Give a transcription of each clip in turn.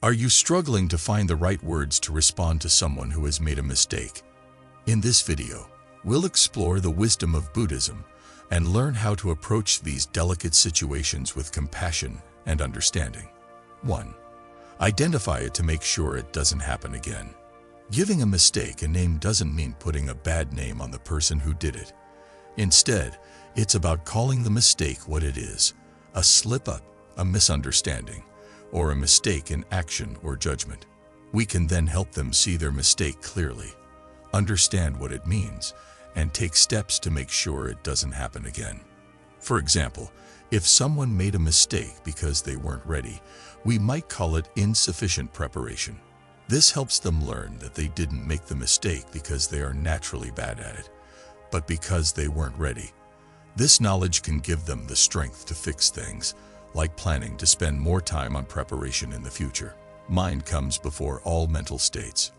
Are you struggling to find the right words to respond to someone who has made a mistake? In this video, we'll explore the wisdom of Buddhism and learn how to approach these delicate situations with compassion and understanding. 1. Identify it to make sure it doesn't happen again. Giving a mistake a name doesn't mean putting a bad name on the person who did it. Instead, it's about calling the mistake what it is: a slip-up, a misunderstanding, or a mistake in action or judgment. We can then help them see their mistake clearly, understand what it means, and take steps to make sure it doesn't happen again. For example, if someone made a mistake because they weren't ready, we might call it insufficient preparation. This helps them learn that they didn't make the mistake because they are naturally bad at it, but because they weren't ready. This knowledge can give them the strength to fix things, like planning to spend more time on preparation in the future. Mind comes before all mental states.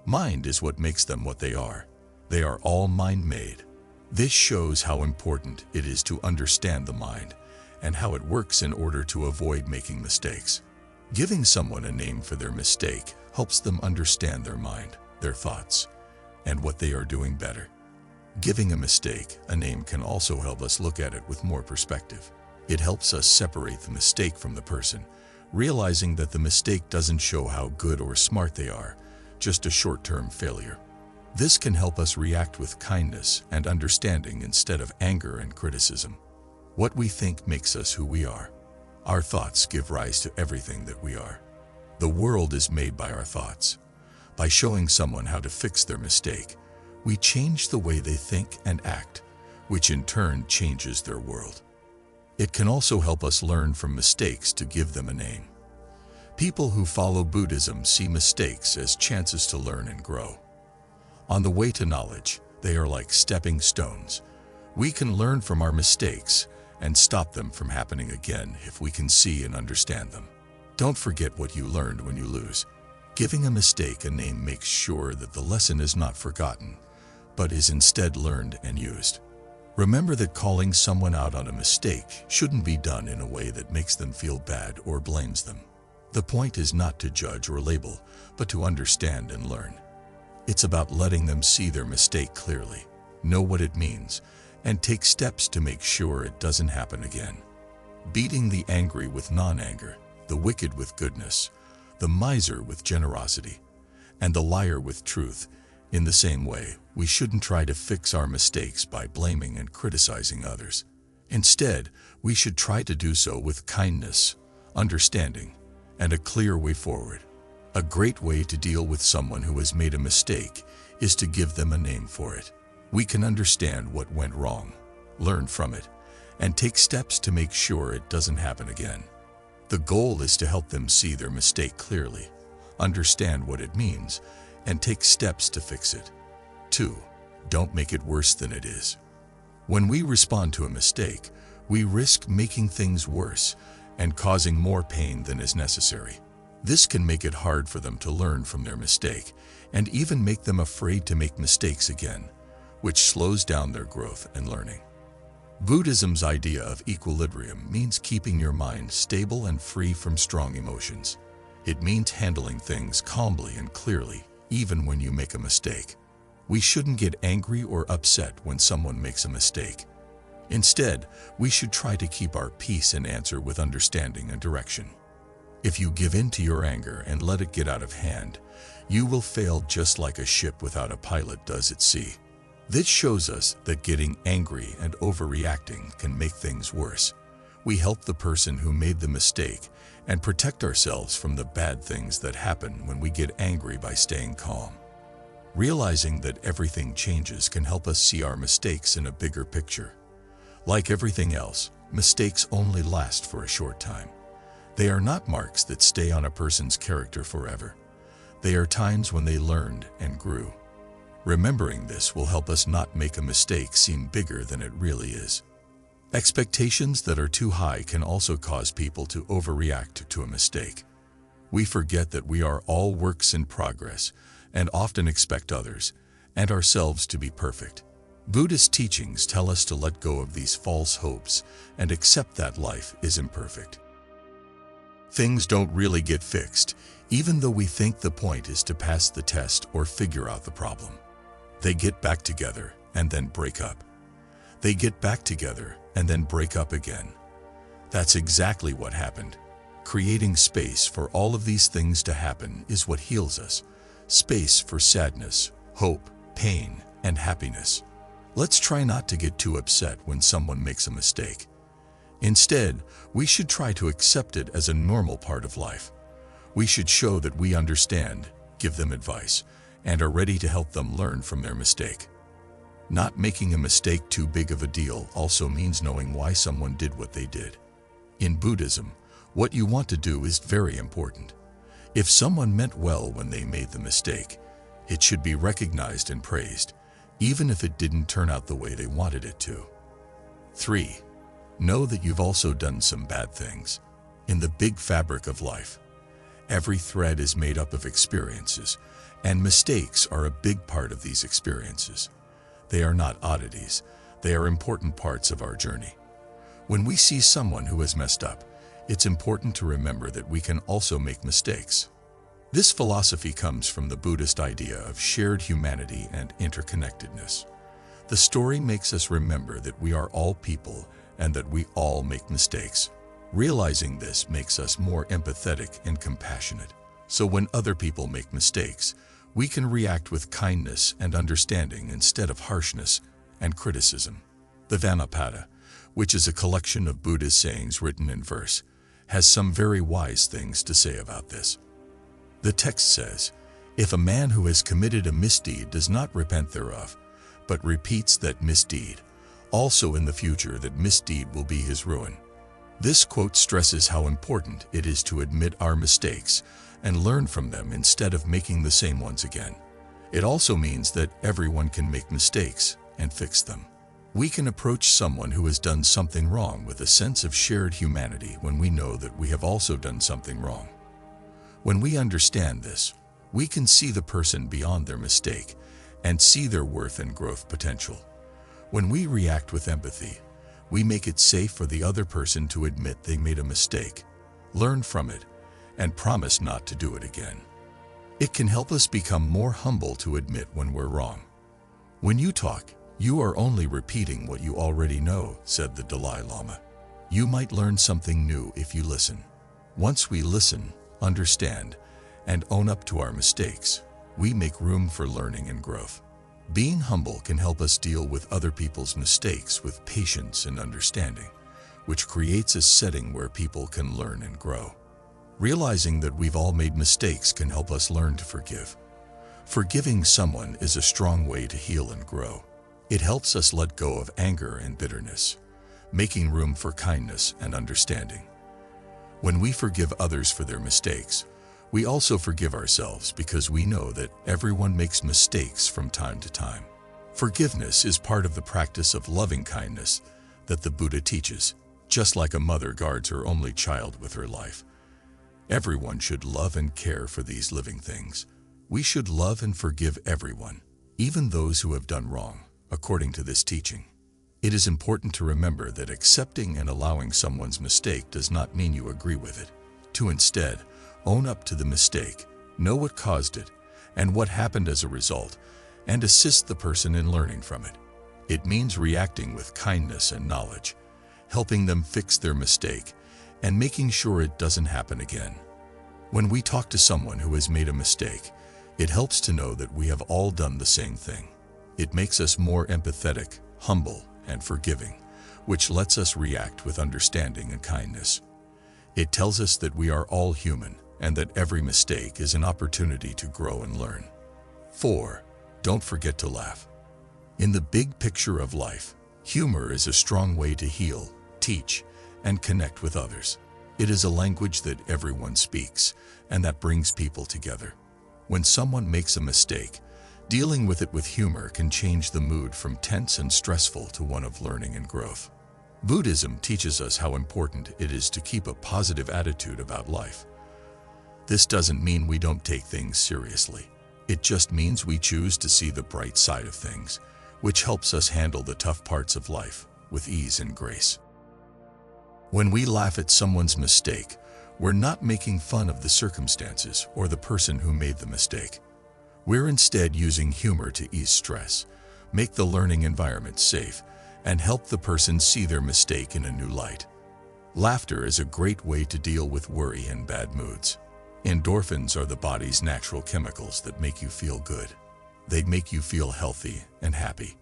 Mind is what makes them what they are. They are all mind-made. This shows how important it is to understand the mind and how it works in order to avoid making mistakes. Giving someone a name for their mistake helps them understand their mind, their thoughts, and what they are doing better. Giving a mistake a name can also help us look at it with more perspective. It helps us separate the mistake from the person, realizing that the mistake doesn't show how good or smart they are, just a short-term failure. This can help us react with kindness and understanding instead of anger and criticism. What we think makes us who we are. Our thoughts give rise to everything that we are. The world is made by our thoughts. By showing someone how to fix their mistake, we change the way they think and act, which in turn changes their world. It can also help us learn from mistakes to give them a name. People who follow Buddhism see mistakes as chances to learn and grow. On the way to knowledge, they are like stepping stones. We can learn from our mistakes and stop them from happening again if we can see and understand them. Don't forget what you learned when you lose. Giving a mistake a name makes sure that the lesson is not forgotten, but is instead learned and used. Remember that calling someone out on a mistake shouldn't be done in a way that makes them feel bad or blames them. The point is not to judge or label, but to understand and learn. It's about letting them see their mistake clearly, know what it means, and take steps to make sure it doesn't happen again. Beating the angry with non-anger, the wicked with goodness, the miser with generosity, and the liar with truth. In the same way, we shouldn't try to fix our mistakes by blaming and criticizing others. Instead, we should try to do so with kindness, understanding, and a clear way forward. A great way to deal with someone who has made a mistake is to give them a name for it. We can understand what went wrong, learn from it, and take steps to make sure it doesn't happen again. The goal is to help them see their mistake clearly, understand what it means, and take steps to fix it. 2. Don't make it worse than it is. When we respond to a mistake, we risk making things worse and causing more pain than is necessary. This can make it hard for them to learn from their mistake and even make them afraid to make mistakes again, which slows down their growth and learning. Buddhism's idea of equilibrium means keeping your mind stable and free from strong emotions. It means handling things calmly and clearly, even when you make a mistake. We shouldn't get angry or upset when someone makes a mistake. Instead, we should try to keep our peace and answer with understanding and direction. If you give in to your anger and let it get out of hand, you will fail just like a ship without a pilot does at sea. This shows us that getting angry and overreacting can make things worse. We help the person who made the mistake and protect ourselves from the bad things that happen when we get angry by staying calm. Realizing that everything changes can help us see our mistakes in a bigger picture. Like everything else, mistakes only last for a short time. They are not marks that stay on a person's character forever. They are times when they learned and grew. Remembering this will help us not make a mistake seem bigger than it really is. Expectations that are too high can also cause people to overreact to a mistake. We forget that we are all works in progress and often expect others and ourselves to be perfect. Buddhist teachings tell us to let go of these false hopes and accept that life is imperfect. Things don't really get fixed, even though we think the point is to pass the test or figure out the problem. They get back together and then break up. They get back together and then break up again. That's exactly what happened. Creating space for all of these things to happen is what heals us. Space for sadness, hope, pain, and happiness. Let's try not to get too upset when someone makes a mistake. Instead, we should try to accept it as a normal part of life. We should show that we understand, give them advice, and are ready to help them learn from their mistake. Not making a mistake too big of a deal also means knowing why someone did what they did. In Buddhism, what you want to do is very important. If someone meant well when they made the mistake, it should be recognized and praised, even if it didn't turn out the way they wanted it to. 3. Know that you've also done some bad things. In the big fabric of life, every thread is made up of experiences, and mistakes are a big part of these experiences. They are not oddities, they are important parts of our journey. When we see someone who has messed up, it's important to remember that we can also make mistakes. This philosophy comes from the Buddhist idea of shared humanity and interconnectedness. The story makes us remember that we are all people and that we all make mistakes. Realizing this makes us more empathetic and compassionate. So when other people make mistakes, we can react with kindness and understanding instead of harshness and criticism. The Dhammapada, which is a collection of Buddhist sayings written in verse, has some very wise things to say about this. The text says, "If a man who has committed a misdeed does not repent thereof, but repeats that misdeed, also in the future that misdeed will be his ruin." This quote stresses how important it is to admit our mistakes and learn from them instead of making the same ones again. It also means that everyone can make mistakes and fix them. We can approach someone who has done something wrong with a sense of shared humanity when we know that we have also done something wrong. When we understand this, we can see the person beyond their mistake and see their worth and growth potential. When we react with empathy, we make it safe for the other person to admit they made a mistake, learn from it, and promise not to do it again. It can help us become more humble to admit when we're wrong. When you talk, you are only repeating what you already know, said the Dalai Lama. You might learn something new if you listen. Once we listen, understand, and own up to our mistakes, we make room for learning and growth. Being humble can help us deal with other people's mistakes with patience and understanding, which creates a setting where people can learn and grow. Realizing that we've all made mistakes can help us learn to forgive. Forgiving someone is a strong way to heal and grow. It helps us let go of anger and bitterness, making room for kindness and understanding. When we forgive others for their mistakes, we also forgive ourselves because we know that everyone makes mistakes from time to time. Forgiveness is part of the practice of loving kindness that the Buddha teaches, just like a mother guards her only child with her life. Everyone should love and care for these living things. We should love and forgive everyone, even those who have done wrong, according to this teaching. It is important to remember that accepting and allowing someone's mistake does not mean you agree with it. To instead, own up to the mistake, know what caused it, and what happened as a result, and assist the person in learning from it. It means reacting with kindness and knowledge, helping them fix their mistake, and making sure it doesn't happen again. When we talk to someone who has made a mistake, it helps to know that we have all done the same thing. It makes us more empathetic, humble, and forgiving, which lets us react with understanding and kindness. It tells us that we are all human and that every mistake is an opportunity to grow and learn. 4. Don't forget to laugh. In the big picture of life, humor is a strong way to heal, teach, and connect with others. It is a language that everyone speaks and that brings people together. When someone makes a mistake, dealing with it with humor can change the mood from tense and stressful to one of learning and growth. Buddhism teaches us how important it is to keep a positive attitude about life. This doesn't mean we don't take things seriously. It just means we choose to see the bright side of things, which helps us handle the tough parts of life with ease and grace. When we laugh at someone's mistake, We're not making fun of the circumstances or the person who made the mistake. We're instead using humor to ease stress, make the learning environment safe, and help the person see their mistake in a new light. Laughter is a great way to deal with worry and bad moods. Endorphins are the body's natural chemicals that make you feel good. They make you feel healthy and happy.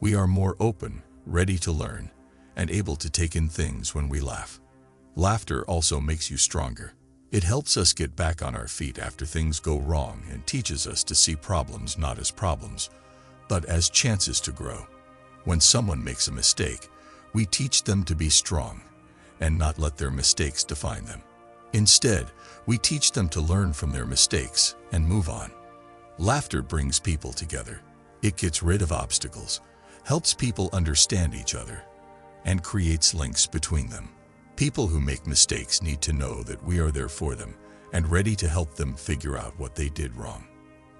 We are more open, ready to learn, and able to take in things when we laugh. Laughter also makes you stronger. It helps us get back on our feet after things go wrong and teaches us to see problems not as problems, but as chances to grow. When someone makes a mistake, we teach them to be strong and not let their mistakes define them. Instead, we teach them to learn from their mistakes and move on. Laughter brings people together. It gets rid of obstacles, helps people understand each other, and creates links between them. People who make mistakes need to know that we are there for them and ready to help them figure out what they did wrong.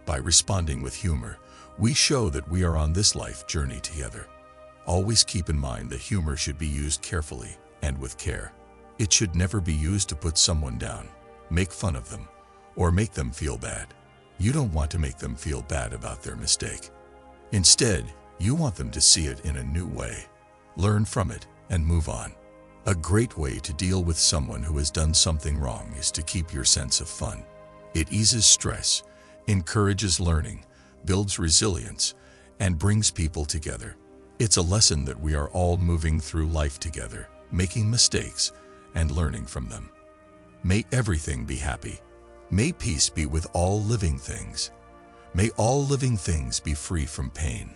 By responding with humor, we show that we are on this life journey together. Always keep in mind that humor should be used carefully and with care. It should never be used to put someone down, make fun of them, or make them feel bad. You don't want to make them feel bad about their mistake. Instead, you want them to see it in a new way, learn from it, and move on. A great way to deal with someone who has done something wrong is to keep your sense of fun. It eases stress, encourages learning, builds resilience, and brings people together. It's a lesson that we are all moving through life together, making mistakes and learning from them. May everything be happy. May peace be with all living things. May all living things be free from pain.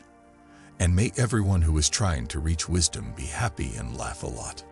And may everyone who is trying to reach wisdom be happy and laugh a lot.